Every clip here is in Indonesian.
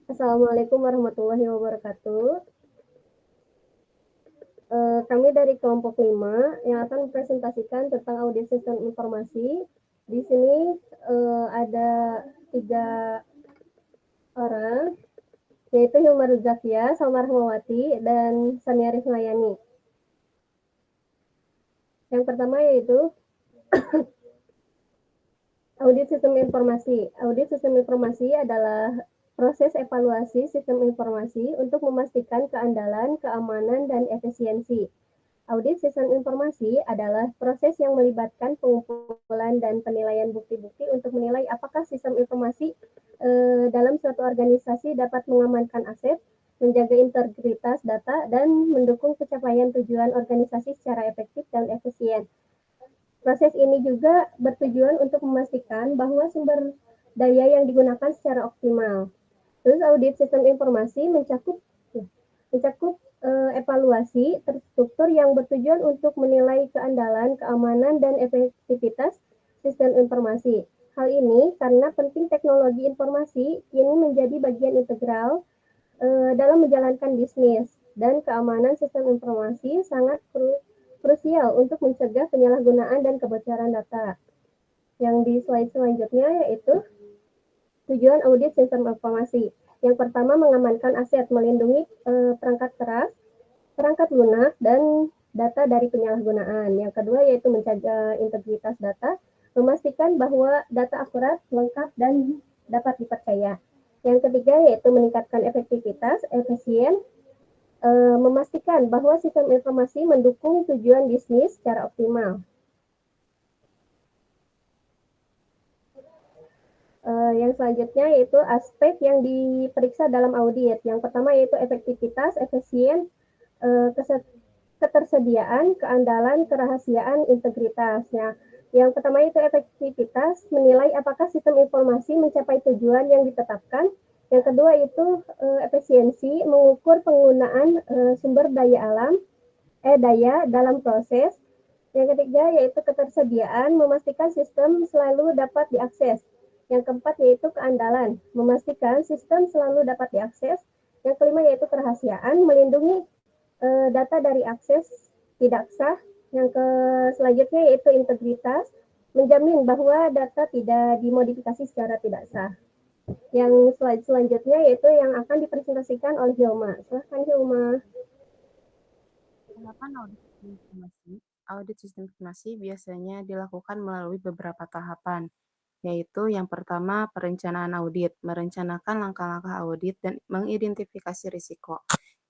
Assalamualaikum warahmatullahi wabarakatuh. Kami dari kelompok 5 yang akan mempresentasikan tentang audit sistem informasi. Di sini ada 3 orang, yaitu Hilma Ruzakia, Salma Rahmawati, dan Sania Rismayani. Yang pertama yaitu audit sistem informasi. Audit sistem informasi adalah proses evaluasi sistem informasi untuk memastikan keandalan, keamanan, dan efisiensi. Audit sistem informasi adalah proses yang melibatkan pengumpulan dan penilaian bukti-bukti untuk menilai apakah sistem informasi dalam suatu organisasi dapat mengamankan aset, menjaga integritas data, dan mendukung pencapaian tujuan organisasi secara efektif dan efisien. Proses ini juga bertujuan untuk memastikan bahwa sumber daya yang digunakan secara optimal. Terus audit sistem informasi mencakup evaluasi terstruktur yang bertujuan untuk menilai keandalan, keamanan, dan efektivitas sistem informasi. Hal ini karena penting teknologi informasi kini menjadi bagian integral dalam menjalankan bisnis, dan keamanan sistem informasi sangat krusial untuk mencegah penyalahgunaan dan kebocoran data. Yang di slide selanjutnya yaitu tujuan audit sistem informasi. Yang pertama, mengamankan aset, melindungi perangkat keras, perangkat lunak, dan data dari penyalahgunaan. Yang kedua yaitu menjaga integritas data, memastikan bahwa data akurat, lengkap, dan dapat dipercaya. Yang ketiga yaitu meningkatkan efektivitas, efisien, memastikan bahwa sistem informasi mendukung tujuan bisnis secara optimal. Yang selanjutnya yaitu aspek yang diperiksa dalam audit. Yang pertama yaitu efektivitas, efisien, ketersediaan, keandalan, kerahasiaan, integritas. Yang pertama itu efektivitas, menilai apakah sistem informasi mencapai tujuan yang ditetapkan. Yang kedua itu efisiensi, mengukur penggunaan sumber daya dalam proses. Yang ketiga yaitu ketersediaan, memastikan sistem selalu dapat diakses. Yang keempat yaitu keandalan, memastikan sistem selalu dapat diakses. Yang kelima yaitu kerahasiaan, melindungi data dari akses tidak sah. Yang selanjutnya yaitu integritas, menjamin bahwa data tidak dimodifikasi secara tidak sah. Yang slide selanjutnya yaitu yang akan dipresentasikan oleh Hilma. Silahkan Hilma. Audit sistem informasi biasanya dilakukan melalui beberapa tahapan, yaitu yang pertama perencanaan audit, merencanakan langkah-langkah audit dan mengidentifikasi risiko.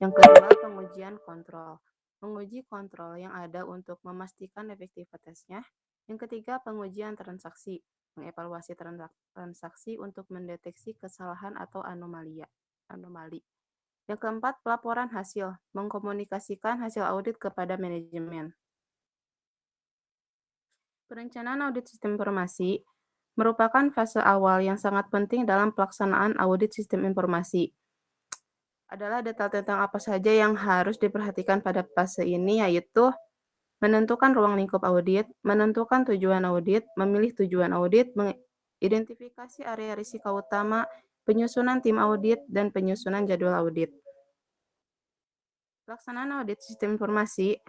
Yang kedua pengujian kontrol, menguji kontrol yang ada untuk memastikan efektivitasnya. Yang ketiga pengujian transaksi, mengevaluasi transaksi untuk mendeteksi kesalahan atau anomali. Yang keempat, pelaporan hasil, mengkomunikasikan hasil audit kepada manajemen. Perencanaan audit sistem informasi merupakan fase awal yang sangat penting dalam pelaksanaan audit sistem informasi. Adalah detail tentang apa saja yang harus diperhatikan pada fase ini, yaitu menentukan ruang lingkup audit, menentukan tujuan audit, memilih tujuan audit, mengidentifikasi area risiko utama, penyusunan tim audit, dan penyusunan jadwal audit. Pelaksanaan audit sistem informasi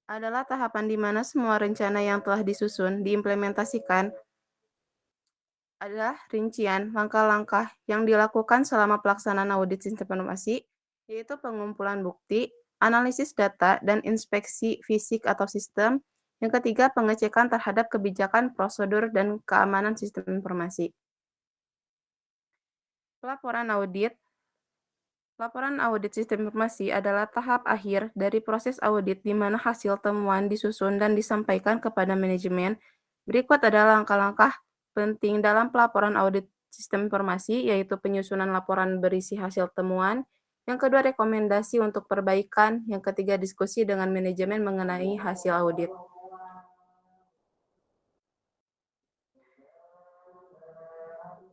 adalah tahapan di mana semua rencana yang telah disusun diimplementasikan. Adalah rincian langkah-langkah yang dilakukan selama pelaksanaan audit sistem informasi, yaitu pengumpulan bukti, analisis data, dan inspeksi fisik atau sistem. Yang ketiga, pengecekan terhadap kebijakan, prosedur, dan keamanan sistem informasi. Pelaporan audit sistem informasi adalah tahap akhir dari proses audit di mana hasil temuan disusun dan disampaikan kepada manajemen. Berikut adalah langkah-langkah penting dalam pelaporan audit sistem informasi, yaitu penyusunan laporan berisi hasil temuan. Yang kedua, rekomendasi untuk perbaikan. Yang ketiga, diskusi dengan manajemen mengenai hasil audit.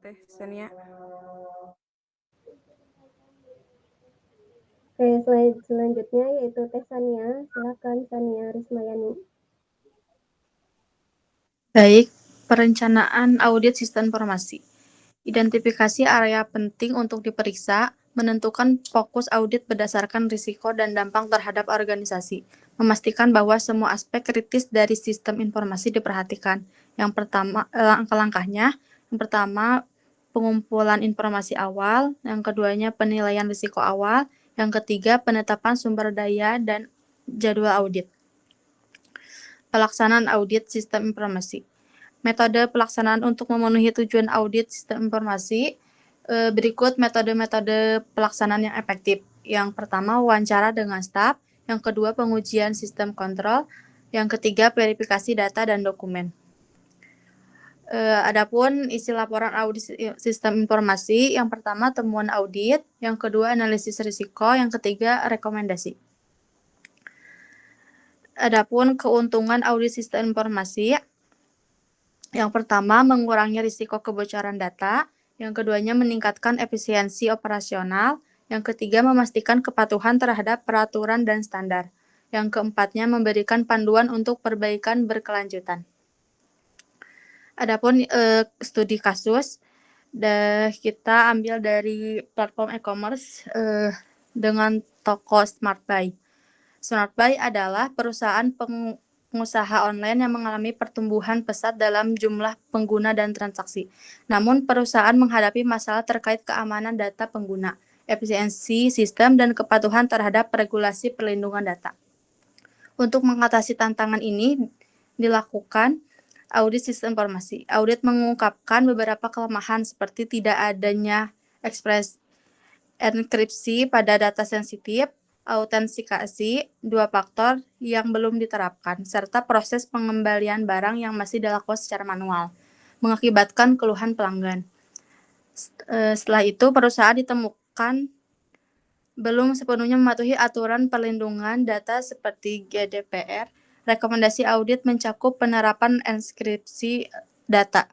Teh Sania. Oke, slide selanjutnya yaitu Teh Sania. Silakan Sania Rismayani. Baik, Perencanaan audit sistem informasi. Identifikasi area penting untuk diperiksa, menentukan fokus audit berdasarkan risiko dan dampak terhadap organisasi, memastikan bahwa semua aspek kritis dari sistem informasi diperhatikan. Yang pertama, langkah-langkahnya, yang pertama, pengumpulan informasi awal, yang keduanya penilaian risiko awal, yang ketiga penetapan sumber daya dan jadwal audit. Pelaksanaan audit sistem informasi. Metode pelaksanaan untuk memenuhi tujuan audit sistem informasi, berikut metode-metode pelaksanaan yang efektif. Yang pertama, wawancara dengan staf. Yang kedua, pengujian sistem kontrol. Yang ketiga, verifikasi data dan dokumen. Adapun isi laporan audit sistem informasi, yang pertama temuan audit, yang kedua analisis risiko, yang ketiga rekomendasi. Adapun keuntungan audit sistem informasi, yang pertama, mengurangi risiko kebocoran data. Yang keduanya, meningkatkan efisiensi operasional. Yang ketiga, memastikan kepatuhan terhadap peraturan dan standar. Yang keempatnya, memberikan panduan untuk perbaikan berkelanjutan. Adapun studi kasus, kita ambil dari platform e-commerce dengan toko SmartBuy. SmartBuy adalah perusahaan pengusaha online yang mengalami pertumbuhan pesat dalam jumlah pengguna dan transaksi. Namun, perusahaan menghadapi masalah terkait keamanan data pengguna, efisiensi sistem, dan kepatuhan terhadap regulasi perlindungan data. Untuk mengatasi tantangan ini, dilakukan audit sistem informasi. Audit mengungkapkan beberapa kelemahan seperti tidak adanya enkripsi pada data sensitif, autentikasi dua faktor yang belum diterapkan, serta proses pengembalian barang yang masih dilakukan secara manual, mengakibatkan keluhan pelanggan. Setelah itu, perusahaan ditemukan belum sepenuhnya mematuhi aturan perlindungan data seperti GDPR. Rekomendasi audit mencakup penerapan enkripsi data,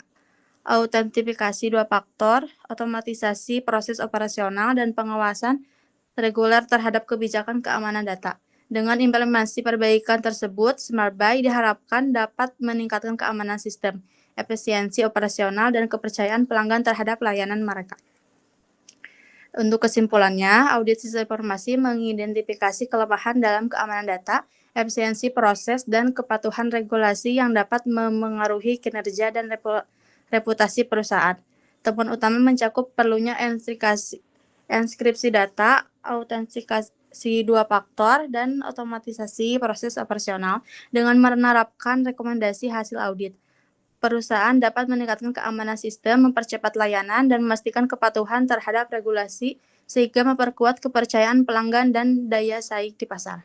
autentifikasi dua faktor, otomatisasi proses operasional, dan pengawasan reguler terhadap kebijakan keamanan data. Dengan implementasi perbaikan tersebut, SmartBuy diharapkan dapat meningkatkan keamanan sistem, efisiensi operasional, dan kepercayaan pelanggan terhadap layanan mereka. Untuk kesimpulannya, audit sistem informasi mengidentifikasi kelemahan dalam keamanan data, efisiensi proses, dan kepatuhan regulasi yang dapat memengaruhi kinerja dan reputasi perusahaan. Temuan utama mencakup perlunya enkripsi data, autentikasi dua faktor, dan otomatisasi proses operasional. Dengan menerapkan rekomendasi hasil audit, perusahaan dapat meningkatkan keamanan sistem, mempercepat layanan, dan memastikan kepatuhan terhadap regulasi sehingga memperkuat kepercayaan pelanggan dan daya saing di pasar.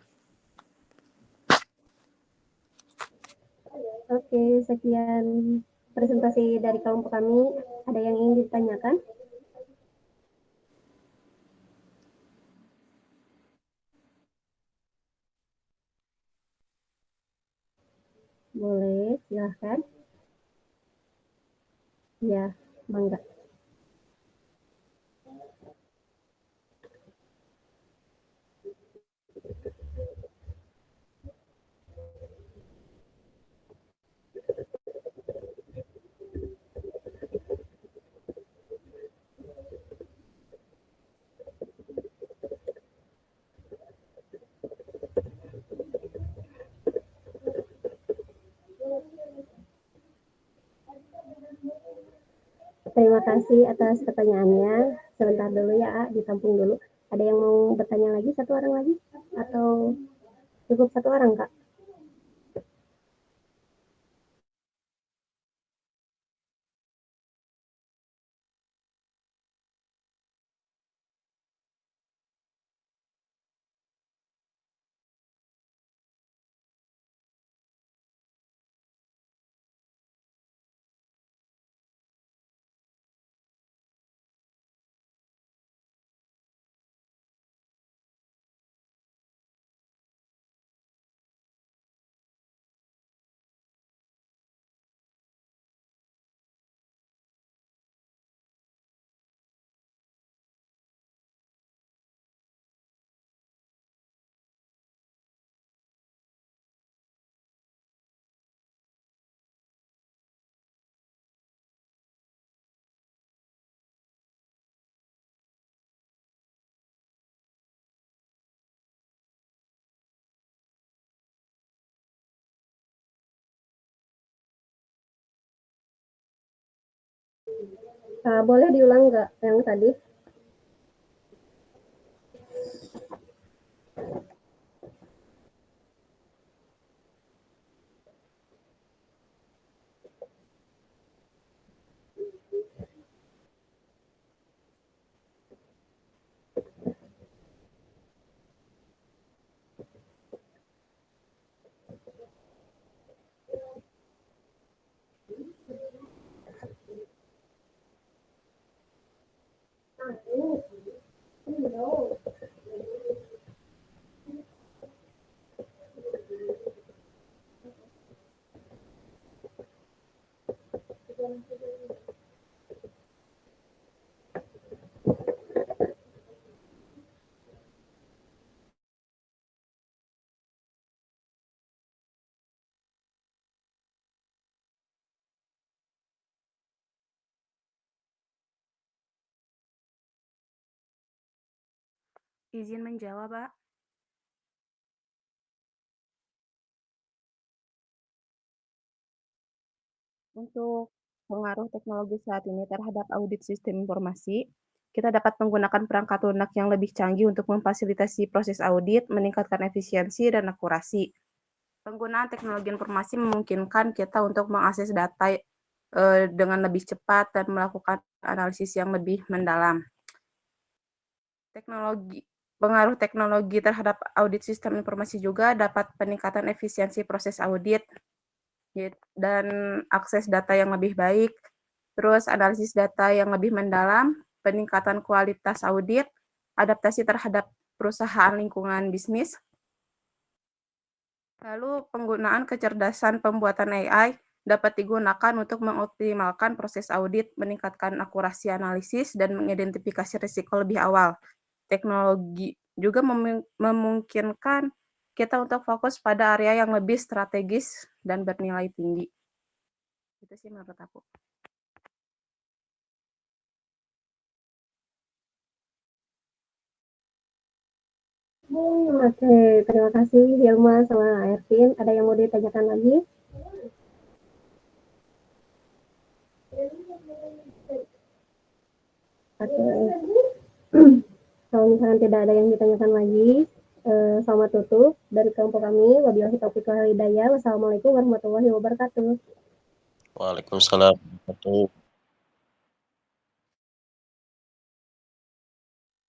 Oke, sekian presentasi dari kelompok kami. Ada yang ingin ditanyakan? Boleh, silahkan. Ya, bangga. Terima kasih atas pertanyaannya. Sebentar dulu ya, ditampung dulu. Ada yang mau bertanya lagi, satu orang lagi? Atau cukup satu orang, Kak? Boleh diulang nggak yang tadi? Izin menjawab, Pak. Untuk pengaruh teknologi saat ini terhadap audit sistem informasi, kita dapat menggunakan perangkat lunak yang lebih canggih untuk memfasilitasi proses audit, meningkatkan efisiensi dan akurasi. Penggunaan teknologi informasi memungkinkan kita untuk mengakses data dengan lebih cepat dan melakukan analisis yang lebih mendalam. Pengaruh teknologi terhadap audit sistem informasi juga dapat peningkatan efisiensi proses audit dan akses data yang lebih baik, terus analisis data yang lebih mendalam, peningkatan kualitas audit, adaptasi terhadap perusahaan lingkungan bisnis. Lalu penggunaan kecerdasan pembuatan AI dapat digunakan untuk mengoptimalkan proses audit, meningkatkan akurasi analisis, dan mengidentifikasi risiko lebih awal. Teknologi juga memungkinkan kita untuk fokus pada area yang lebih strategis dan bernilai tinggi. Itu sih menurut aku. Oke, terima kasih Hilma sama Ervin. Ada yang mau ditanyakan lagi? Oke. Kalau misalkan tidak ada yang ditanyakan lagi, selamat tutup dari kelompok kami. Wabillahi taufiq wal hidayah. Wassalamualaikum warahmatullahi wabarakatuh. Waalaikumsalam warahmatullahi wabarakatuh.